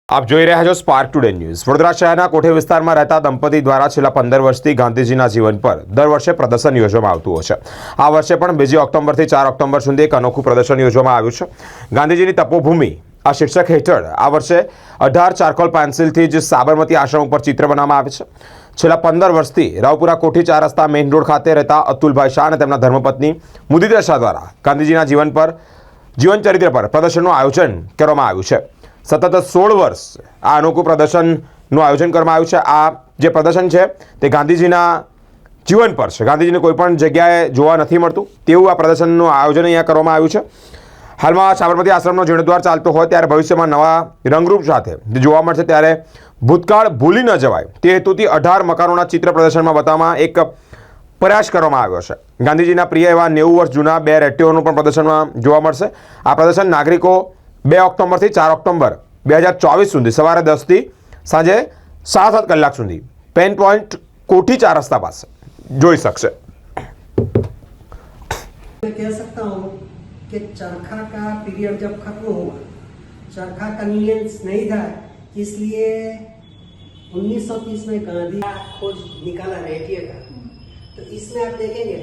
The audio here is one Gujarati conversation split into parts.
આપ જોઈ રહ્યા છો સ્પાર્ક ટુડે ન્યૂઝ। વડોદરા શહેરના કોઠી વિસ્તારમાં રહેતા દંપતી દ્વારા છેલ્લા 15 વર્ષથી ગાંધીજીના જીવન પર દર વર્ષે પ્રદર્શન યોજવામાં આવતું હોય છે। આ વર્ષે પણ 2 ઓક્ટોબરથી 4 ઓક્ટોબર સુધી એક અનોખું પ્રદર્શન યોજવામાં આવ્યું છે। ગાંધીજીની તપોભૂમિ આ શીર્ષક હેઠળ આ વર્ષે 18 ચારકોલ પેન્સિલથી જ સાબરમતી આશ્રમ ઉપર ચિત્ર બનાવવામાં આવે છે। છેલ્લા 15 વર્ષથી રાવપુરા કોઠી 4 રસ્તા મેઇન રોડ ખાતે રહેતા અતુલભાઈ શાહ અને તેમના ધર્મપત્ની મુદિતા શાહ દ્વારા ગાંધીજીના જીવન ચરિત્ર પર પ્રદર્શનનું આયોજન કરવામાં આવ્યું છે। સતત 16 વર્ષ આ અનોખું પ્રદર્શનનું આયોજન કરવામાં આવ્યું છે। આ જે પ્રદર્શન છે તે ગાંધીજીના જીવન પર છે। ગાંધીજીને કોઈ પણ જગ્યાએ જોવા નથી મળતું તેવું આ પ્રદર્શનનું આયોજન અહીંયા કરવામાં આવ્યું છે। હાલમાં સાબરમતી આશ્રમનો જીર્ણોદ્ધાર ચાલતો હોય ત્યારે ભવિષ્યમાં નવા રંગરૂપ સાથે જોવા મળશે ત્યારે ભૂતકાળ ભૂલી ન જવાય તે હેતુથી 18 મકાનોના ચિત્ર પ્રદર્શનમાં બતાવવામાં એક પ્રયાસ કરવામાં આવ્યો છે। ગાંધીજીના પ્રિય એવા 90 વર્ષ જૂના 2 રેટીઓનું પણ પ્રદર્શનમાં જોવા મળશે। આ પ્રદર્શન નાગરિકો 2 ઓક્ટોબરથી 4 ઓક્ટોબર 2024 સુધી સવારે 10 થી સાંજે 7:30 કલાક સુધી પેન પોઈન્ટ कोठी 4 रस्ता पास જોઈ શકશે। मैं कह सकता हूँ कि चरखा का पीरियड जब खत्म हुआ, चरखा कन्वीनियंस नहीं था, इसलिए 1930 में गांधी खोज निकाला रेडियो का। तो इसमें आप देखेंगे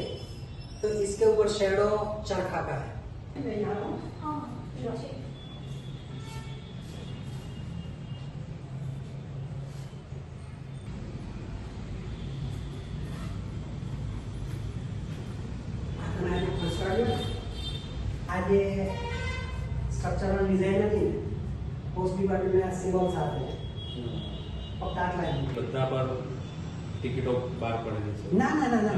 तो इसके ऊपर शेडो चरखा का है। आज ये स्ट्रक्चरल डिजाइन नहीं पोस्ट डिपार्टमेंट में सिंबल्स आते हैं फक्त आटला બધા પર ટિકિટો બહાર પડેલી છે। ના ના ના ના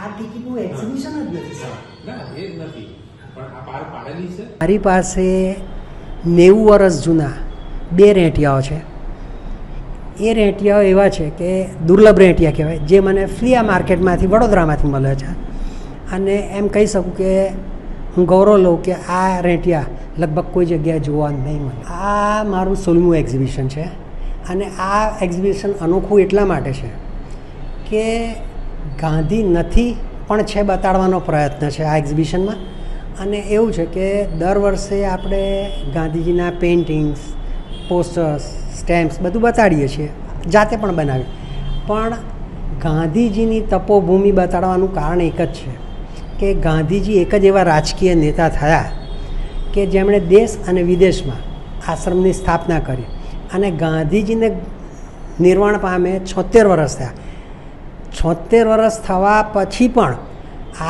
આ ટિકિટનું એક્ઝિબિશન જ નથી સર। ના એ જ નથી પણ આ બહાર પાડેલી છે। મારી પાસે 90 વર્ષ જૂના 2 રેંટિયાઓ છે। એ રેંટિયાઓ એવા છે કે દુર્લભ રેંટિયા કહેવાય, જે મને ફ્લિયા માર્કેટમાંથી વડોદરામાંથી મળે છે। અને એમ કહી શકું કે હું ગૌરવ લઉં કે આ રેંટિયા લગભગ કોઈ જગ્યાએ જોવા નહીં મળે। આ મારું 16મું એક્ઝિબિશન છે અને આ એક્ઝિબિશન અનોખું એટલા માટે છે કે ગાંધી નથી પણ છે બતાડવાનો પ્રયત્ન છે આ એક્ઝિબિશનમાં। અને એવું છે કે દર વર્ષે આપણે ગાંધીજીના પેઇન્ટિંગ્સ, પોસ્ટર્સ, સ્ટેમ્પ્સ બધું બતાડીએ છીએ, જાતે પણ બનાવીએ, પણ ગાંધીજીની તપોભૂમિ બતાડવાનું કારણ એક જ છે કે ગાંધીજી એક જ એવા રાજકીય નેતા થયા કે જેમણે દેશ અને વિદેશમાં આશ્રમની સ્થાપના કરી અને ગાંધીજીને નિર્વાણ પામે 76 વર્ષ થયા। 76 વર્ષ થવા પછી પણ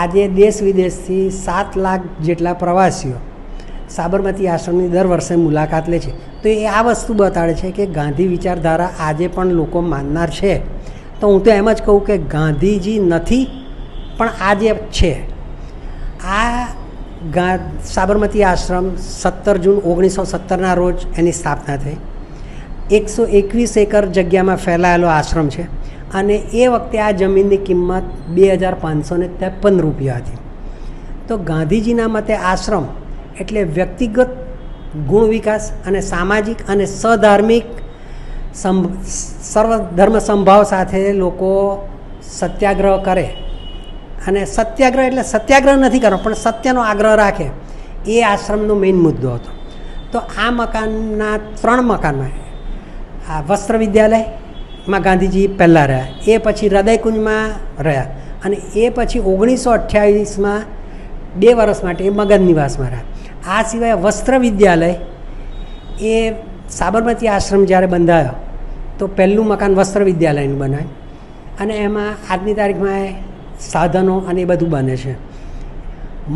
આજે દેશ વિદેશથી 7 લાખ જેટલા પ્રવાસીઓ સાબરમતી આશ્રમની દર વર્ષે મુલાકાત લે છે। તો એ આ વસ્તુ બતાડે છે કે ગાંધી વિચારધારા આજે પણ લોકો માનનાર છે। તો હું તો એમ જ કહું કે ગાંધીજી નથી પણ આજે છે। આ સાબરમતી આશ્રમ 17 જૂન 1917ના રોજ એની સ્થાપના થઈ। 121 એકર જગ્યામાં ફેલાયેલો આશ્રમ છે અને એ વખતે આ જમીનની કિંમત 2553 રૂપિયા હતી। તો ગાંધીજીના મતે આશ્રમ એટલે વ્યક્તિગત ગુણ વિકાસ અને સામાજિક અને સધાર્મિક સર્વધર્મ સંભાવ સાથે લોકો સત્યાગ્રહ કરે। અને સત્યાગ્રહ એટલે સત્યાગ્રહ નથી કરવો પણ સત્યનો આગ્રહ રાખે, એ આશ્રમનો મેઇન મુદ્દો હતો। તો આ મકાનના 3 મકાનમાં આ વસ્ત્ર વિદ્યાલયમાં ગાંધીજી પહેલાં રહ્યા, એ પછી હૃદયકુંજમાં રહ્યા અને એ પછી 1928માં 2 વર્ષ માટે એ મગન નિવાસમાં રહ્યા। આ સિવાય વસ્ત્ર વિદ્યાલય એ સાબરમતી આશ્રમ જ્યારે બંધાયો તો પહેલું મકાન વસ્ત્ર વિદ્યાલયનું બનાવ્યું અને એમાં આજની તારીખમાં સાધનો અને એ બધું બને છે।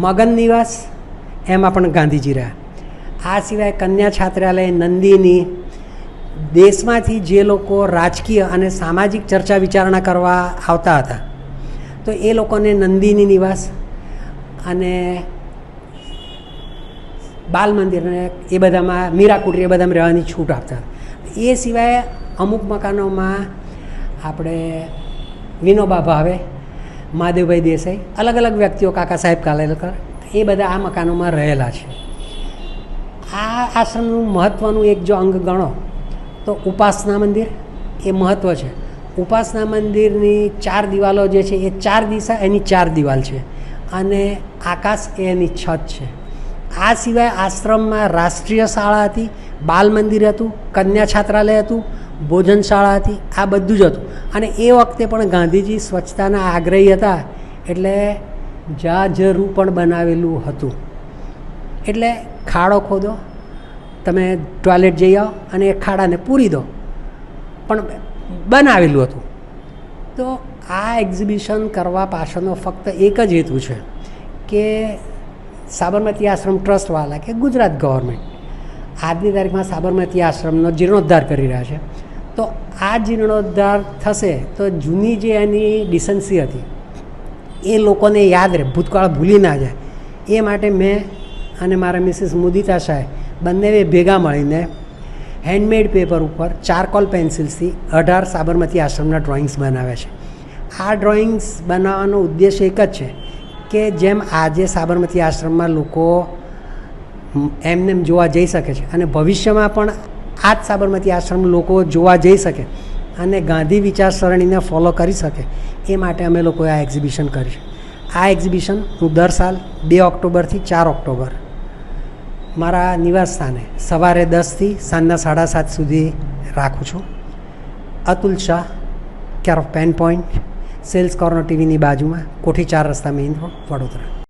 મગન નિવાસ એમાં પણ ગાંધીજી રહ્યા। આ સિવાય કન્યા છાત્રાલય, નંદિની, દેશમાંથી જે લોકો રાજકીય અને સામાજિક ચર્ચા વિચારણા કરવા આવતા હતા તો એ લોકોને નંદિની નિવાસ અને બાલ મંદિરને એ બધામાં મીરાકુટીર એ બધામાં રહેવાની છૂટ આપતા। એ સિવાય અમુક મકાનોમાં આપણે વિનોબા ભાવે, મહાદેવભાઈ દેસાઈ, અલગ અલગ વ્યક્તિઓ, કાકા સાહેબ કાલેલકર, એ બધા આ મકાનોમાં રહેલા છે। આ આશ્રમનું મહત્ત્વનું એક જો અંગ ગણો તો ઉપાસના મંદિર એ મહત્ત્વ છે। ઉપાસના મંદિરની 4 દિવાલો જે છે એ 4 દિશા એની 4 દિવાલ છે અને આકાશ એ એની છત છે। આ સિવાય આશ્રમમાં રાષ્ટ્રીય શાળા હતી, બાલ મંદિર હતું, કન્યા છાત્રાલય હતું, ભોજનશાળા હતી, આ બધું જ હતું. અને એ વખતે પણ ગાંધીજી સ્વચ્છતાના આગ્રહી હતા, એટલે જાજરૂ પણ બનાવેલું હતું. એટલે ખાડો ખોદો, તમે ટોયલેટ જઈ આવો અને એ ખાડાને પૂરી દો, પણ બનાવેલું હતું. તો આ એક્ઝિબિશન કરવા પાછળનો ફક્ત એક જ હેતુ છે કે સાબરમતી આશ્રમ ટ્રસ્ટવાળા કે ગુજરાત ગવર્મેન્ટ આજની તારીખમાં સાબરમતી આશ્રમનો જીર્ણોદ્ધાર કરી રહ્યા છે. તો આ જીર્ણોદ્ધાર થશે તો જૂની જે એની ડિસન્સી હતી એ લોકોને યાદ રહે, ભૂતકાળ ભૂલી ના જાય. એ માટે મેં અને મારા મિસિસ મુદિતા શાહ બંનેએ ભેગા મળીને હેન્ડમેડ પેપર ઉપર ચારકોલ પેન્સિલ્સથી 18 સાબરમતી આશ્રમના ડ્રોઈંગ્સ બનાવ્યા છે. આ ડ્રોઈંગ્સ બનાવવાનો ઉદ્દેશ એક જ છે કે જેમ આજે સાબરમતી આશ્રમમાં લોકો એમને જોવા જઈ શકે છે અને ભવિષ્યમાં પણ આ જ સાબરમતી આશ્રમ લોકો જોવા જઈ શકે અને ગાંધી વિચારસરણીને ફોલો કરી શકે, એ માટે અમે લોકોએ આ એક્ઝિબિશન કરી છે. આ એક્ઝિબિશન હું દર સાલ 2 ઓક્ટોબરથી 4 ઓક્ટોબર મારા નિવાસ સ્થાને સવારે 10થી સાંજના 7:30 સુધી રાખું છું. Atul Shah, care of pen point, sales corner ટીવીની બાજુમાં, કોઠી 4 રસ્તા, મેઇન રોડ, વડોદરા.